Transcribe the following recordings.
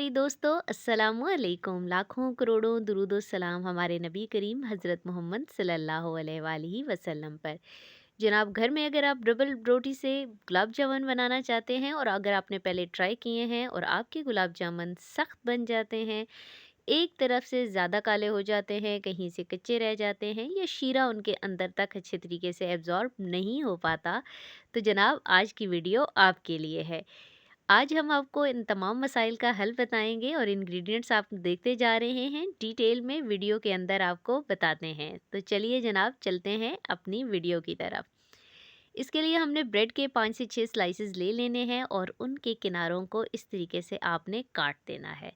प्यारी दोस्तों, अस्सलामु अलैकुम। लाखों करोड़ों दुरूदो सलाम हमारे नबी करीम हज़रत मोहम्मद सल्लल्लाहु अलैहि वसल्लम पर। जनाब, घर में अगर आप डबल रोटी से गुलाब जामुन बनाना चाहते हैं और अगर आपने पहले ट्राई किए हैं और आपके गुलाब जामुन सख्त बन जाते हैं, एक तरफ से ज़्यादा काले हो जाते हैं, कहीं से कच्चे रह जाते हैं या शीरा उनके अंदर तक अच्छे तरीके से एब्ज़ॉर्ब नहीं हो पाता, तो जनाब आज की वीडियो आपके लिए है। आज हम आपको इन तमाम मसाइल का हल बताएंगे और इंग्रेडिएंट्स आप देखते जा रहे हैं, डिटेल में वीडियो के अंदर आपको बताते हैं। तो चलिए जनाब, चलते हैं अपनी वीडियो की तरफ। इसके लिए हमने ब्रेड के 5 से 6 स्लाइसेस ले लेने हैं और उनके किनारों को इस तरीके से आपने काट देना है।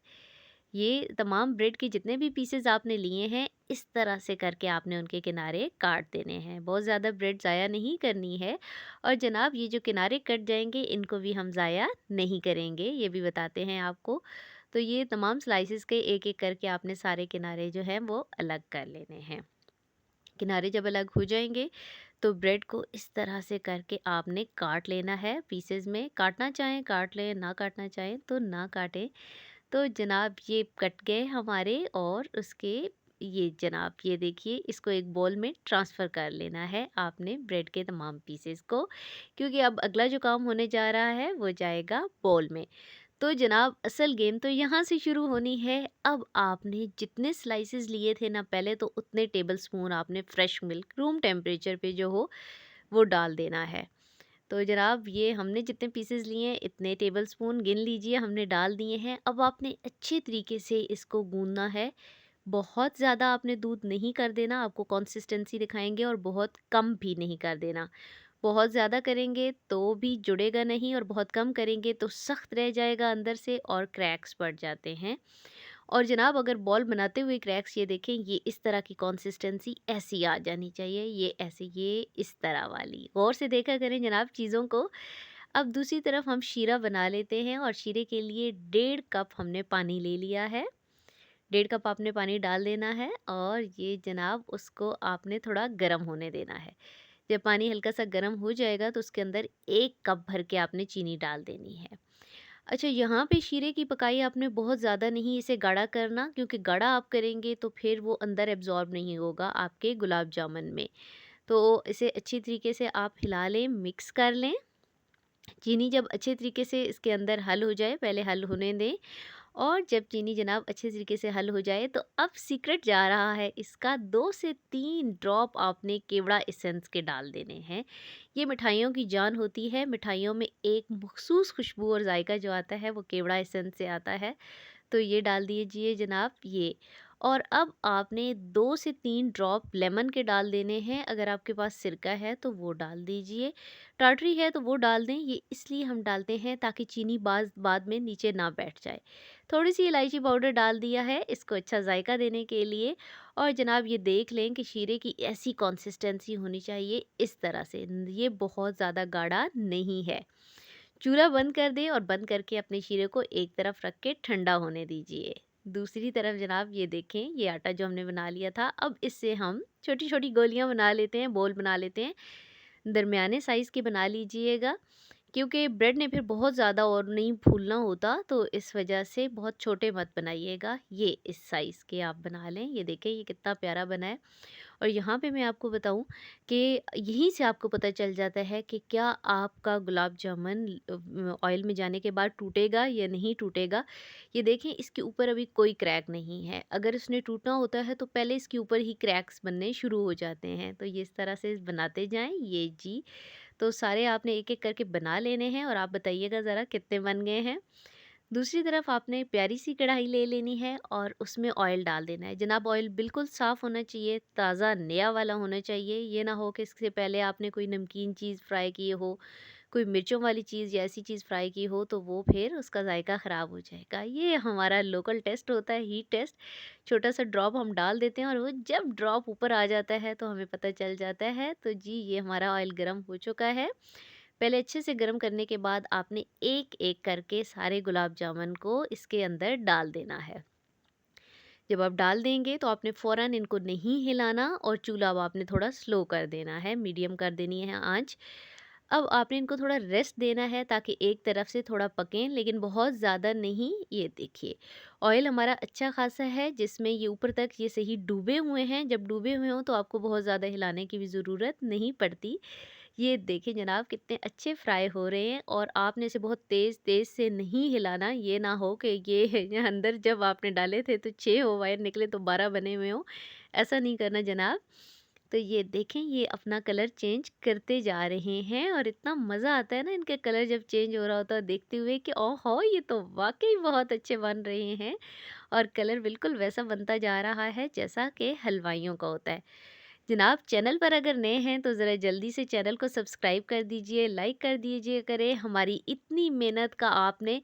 ये तमाम ब्रेड के जितने भी पीसेस आपने लिए हैं, इस तरह से करके आपने उनके किनारे काट देने हैं। बहुत ज़्यादा ब्रेड ज़ाया नहीं करनी है। और जनाब, ये जो किनारे कट जाएंगे इनको भी हम ज़ाया नहीं करेंगे, ये भी बताते हैं आपको। तो ये तमाम स्लाइसेस के एक एक करके आपने सारे किनारे जो हैं वो अलग कर लेने हैं। किनारे जब अलग हो जाएंगे तो ब्रेड को इस तरह से करके आपने काट लेना है पीसेस में। काटना चाहें काट लें, ना काटना चाहें तो ना काटें। तो जनाब, ये कट गए हमारे और उसके ये जनाब, ये देखिए, इसको एक बॉल में ट्रांसफ़र कर लेना है आपने ब्रेड के तमाम पीसेस को, क्योंकि अब अगला जो काम होने जा रहा है वो जाएगा बॉल में। तो जनाब, असल गेम तो यहाँ से शुरू होनी है। अब आपने जितने स्लाइसेस लिए थे ना पहले, तो उतने टेबल स्पून आपने फ्रेश मिल्क रूम टेम्परेचर पे जो हो वो डाल देना है। तो जनाब, ये हमने जितने पीसेस लिए हैं इतने टेबलस्पून गिन लीजिए, हमने डाल दिए हैं। अब आपने अच्छे तरीके से इसको गूंदना है। बहुत ज़्यादा आपने दूध नहीं कर देना, आपको कंसिस्टेंसी दिखाएंगे, और बहुत कम भी नहीं कर देना। बहुत ज़्यादा करेंगे तो भी जुड़ेगा नहीं और बहुत कम करेंगे तो सख्त रह जाएगा अंदर से और क्रैक्स पड़ जाते हैं। और जनाब, अगर बॉल बनाते हुए क्रैक्स, ये देखें, ये इस तरह की कंसिस्टेंसी ऐसी आ जानी चाहिए, ये ऐसे, ये इस तरह वाली। गौर से देखा करें जनाब चीज़ों को। अब दूसरी तरफ हम शीरा बना लेते हैं और शीरे के लिए 1.5 कप हमने पानी ले लिया है। 1.5 कप आपने पानी डाल देना है और ये जनाब उसको आपने थोड़ा गर्म होने देना है। जब पानी हल्का सा गर्म हो जाएगा तो उसके अंदर 1 कप भर के आपने चीनी डाल देनी है। अच्छा, यहाँ पे शीरे की पकाई आपने बहुत ज़्यादा नहीं इसे गाढ़ा करना, क्योंकि गाढ़ा आप करेंगे तो फिर वो अंदर एब्ज़ॉर्ब नहीं होगा आपके गुलाब जामुन में। तो इसे अच्छी तरीके से आप हिला लें, मिक्स कर लें। चीनी जब अच्छे तरीके से इसके अंदर हल हो जाए, पहले हल होने दें। और जब चीनी जनाब अच्छे तरीके से हल हो जाए तो अब सीक्रेट जा रहा है इसका। 2 से 3 ड्रॉप आपने केवड़ा एसेंस के डाल देने हैं। ये मिठाइयों की जान होती है। मिठाइयों में एक मखसूस खुशबू और जायका जो आता है वो केवड़ा एसेंस से आता है। तो ये डाल दीजिए जनाब, ये। और अब आपने 2 से 3 ड्रॉप लेमन के डाल देने हैं। अगर आपके पास सिरका है तो वो डाल दीजिए, टाटरी है तो वो डाल दें। ये इसलिए हम डालते हैं ताकि चीनी बाद में नीचे ना बैठ जाए। थोड़ी सी इलायची पाउडर डाल दिया है इसको अच्छा जायका देने के लिए। और जनाब, ये देख लें कि शीरे की ऐसी कंसिस्टेंसी होनी चाहिए, इस तरह से। ये बहुत ज़्यादा गाढ़ा नहीं है। चूल्हा बंद कर दें और बंद करके अपने शीरे को एक तरफ रख के ठंडा होने दीजिए। दूसरी तरफ जनाब, ये देखें, ये आटा जो हमने बना लिया था, अब इससे हम छोटी छोटी गोलियां बना लेते हैं, बोल बना लेते हैं। दरमियाने साइज़ की बना लीजिएगा, क्योंकि ब्रेड ने फिर बहुत ज़्यादा और नहीं फूलना होता, तो इस वजह से बहुत छोटे मत बनाइएगा। ये इस साइज़ के आप बना लें। ये देखें, ये कितना प्यारा बना है। और यहाँ पे मैं आपको बताऊँ कि यहीं से आपको पता चल जाता है कि क्या आपका गुलाब जामुन ऑयल में जाने के बाद टूटेगा या नहीं टूटेगा। ये देखें, इसके ऊपर अभी कोई क्रैक नहीं है। अगर इसने टूटना होता है तो पहले इसके ऊपर ही क्रैक्स बनने शुरू हो जाते हैं। तो ये इस तरह से बनाते जाएं, ये जी। तो सारे आपने एक एक करके बना लेने हैं और आप बताइएगा ज़रा कितने बन गए हैं। दूसरी तरफ आपने प्यारी सी कढ़ाई ले लेनी है और उसमें ऑयल डाल देना है। जनाब, ऑयल बिल्कुल साफ़ होना चाहिए, ताज़ा नया वाला होना चाहिए। ये ना हो कि इससे पहले आपने कोई नमकीन चीज़ फ्राई की हो, कोई मिर्चों वाली चीज़ या ऐसी चीज़ फ्राई की हो, तो वो फिर उसका जायका ख़राब हो जाएगा। ये हमारा लोकल टेस्ट होता है, हीट टेस्ट। छोटा सा ड्रॉप हम डाल देते हैं और वो जब ड्रॉप ऊपर आ जाता है तो हमें पता चल जाता है। तो जी, ये हमारा ऑयल गर्म हो चुका है। पहले अच्छे से गर्म करने के बाद आपने एक एक करके सारे गुलाब जामुन को इसके अंदर डाल देना है। जब आप डाल देंगे तो आपने फ़ौरन इनको नहीं हिलाना और चूल्हा अब आपने थोड़ा स्लो कर देना है, मीडियम कर देनी है आंच। अब आपने इनको थोड़ा रेस्ट देना है ताकि एक तरफ से थोड़ा पकें, लेकिन बहुत ज़्यादा नहीं। ये देखिए, ऑयल हमारा अच्छा खासा है जिसमें ये ऊपर तक ये सही डूबे हुए हैं। जब डूबे हुए हों तो आपको बहुत ज़्यादा हिलाने की भी ज़रूरत नहीं पड़ती। ये देखिए जनाब कितने अच्छे फ्राई हो रहे हैं, और आपने इसे बहुत तेज़ तेज़ से नहीं हिलाना, ये ना हो कि ये ये अंदर जब आपने डाले थे तो 6 हो वायर निकले तो 12 बने हुए हों। ऐसा नहीं करना जनाब। तो ये देखें, ये अपना कलर चेंज करते जा रहे हैं, और इतना मज़ा आता है ना इनके कलर जब चेंज हो रहा होता है देखते हुए कि ओहो, ये तो वाक़ई बहुत अच्छे बन रहे हैं। और कलर बिल्कुल वैसा बनता जा रहा है जैसा कि हलवाइयों का होता है। जनाब, चैनल पर अगर नए हैं तो ज़रा जल्दी से चैनल को सब्सक्राइब कर दीजिए, लाइक कर दीजिए करें। हमारी इतनी मेहनत का आपने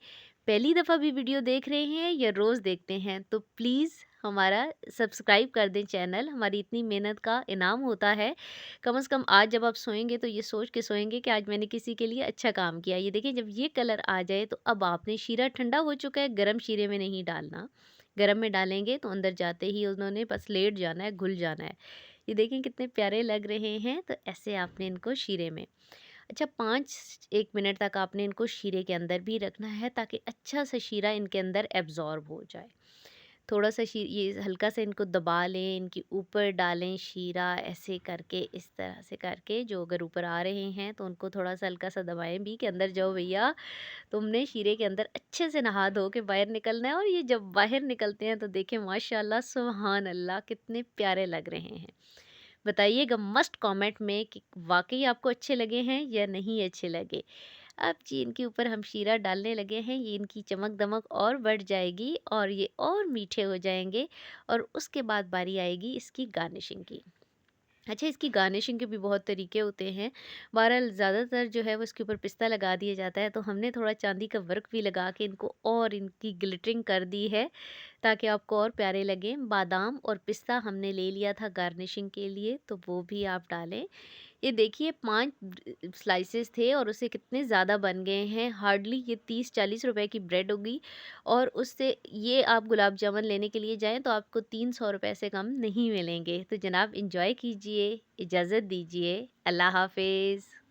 पहली दफ़ा भी वीडियो देख रहे हैं या रोज़ देखते हैं तो प्लीज़ हमारा सब्सक्राइब कर दें चैनल। हमारी इतनी मेहनत का इनाम होता है। कम से कम आज जब आप सोएंगे तो ये सोच के सोएंगे कि आज मैंने किसी के लिए अच्छा काम किया। ये देखिए, जब ये कलर आ जाए तो अब आपने शीरा ठंडा हो चुका है, गरम शीरे में नहीं डालना। गरम में डालेंगे तो अंदर जाते ही उन्होंने बस लेट जाना है, घुल जाना है। ये देखें कितने प्यारे लग रहे हैं। तो ऐसे आपने इनको शीरे में, अच्छा, 5-1 मिनट तक आपने इनको शीरे के अंदर भी रखना है ताकि अच्छा सा शीरा इनके अंदर एब्ज़ॉर्ब हो जाए। थोड़ा-सा ये हल्का सा इनको दबा लें, इनके ऊपर डालें शीरा, ऐसे करके, इस तरह से करके, जो अगर ऊपर आ रहे हैं तो उनको थोड़ा-सा हल्का-सा दबाएँ भी कि अंदर जाओ भैया, तुमने शीरे के अंदर अच्छे से नहा धो के बाहर निकलना है। और ये जब बाहर निकलते हैं तो देखें माशाअल्लाह सुभान अल्लाह कितने प्यारे लग रहे हैं। बताइएगा मस्ट कमेंट में कि वाक़ई आपको अच्छे लगे हैं या नहीं अच्छे लगे। अब जी इनके ऊपर हम शीरा डालने लगे हैं, ये इनकी चमक-दमक और बढ़ जाएगी और ये और मीठे हो जाएँगे, और उसके बाद बारी आएगी इसकी गार्निशिंग की। अच्छा, इसकी गार्निशिंग के भी बहुत तरीके होते हैं। बहरहाल ज़्यादातर जो है वो इसके ऊपर पिस्ता लगा दिया जाता है, तो हमने थोड़ा चांदी का वर्क भी लगा के इनको और इनकी ग्लिटरिंग कर दी है ताकि आपको और प्यारे लगें। बादाम और पिस्ता हमने ले लिया था गार्निशिंग के लिए, तो वो भी आप डालें। ये देखिए 5 स्लाइसेस थे और उससे कितने ज़्यादा बन गए हैं। हार्डली ये 30-40 रुपए की ब्रेड होगी, और उससे ये आप गुलाब जामुन लेने के लिए जाएँ तो आपको 300 रुपए से कम नहीं मिलेंगे। तो जनाब, एन्जॉय कीजिए, इजाज़त दीजिए। अल्लाह हाफ़िज़।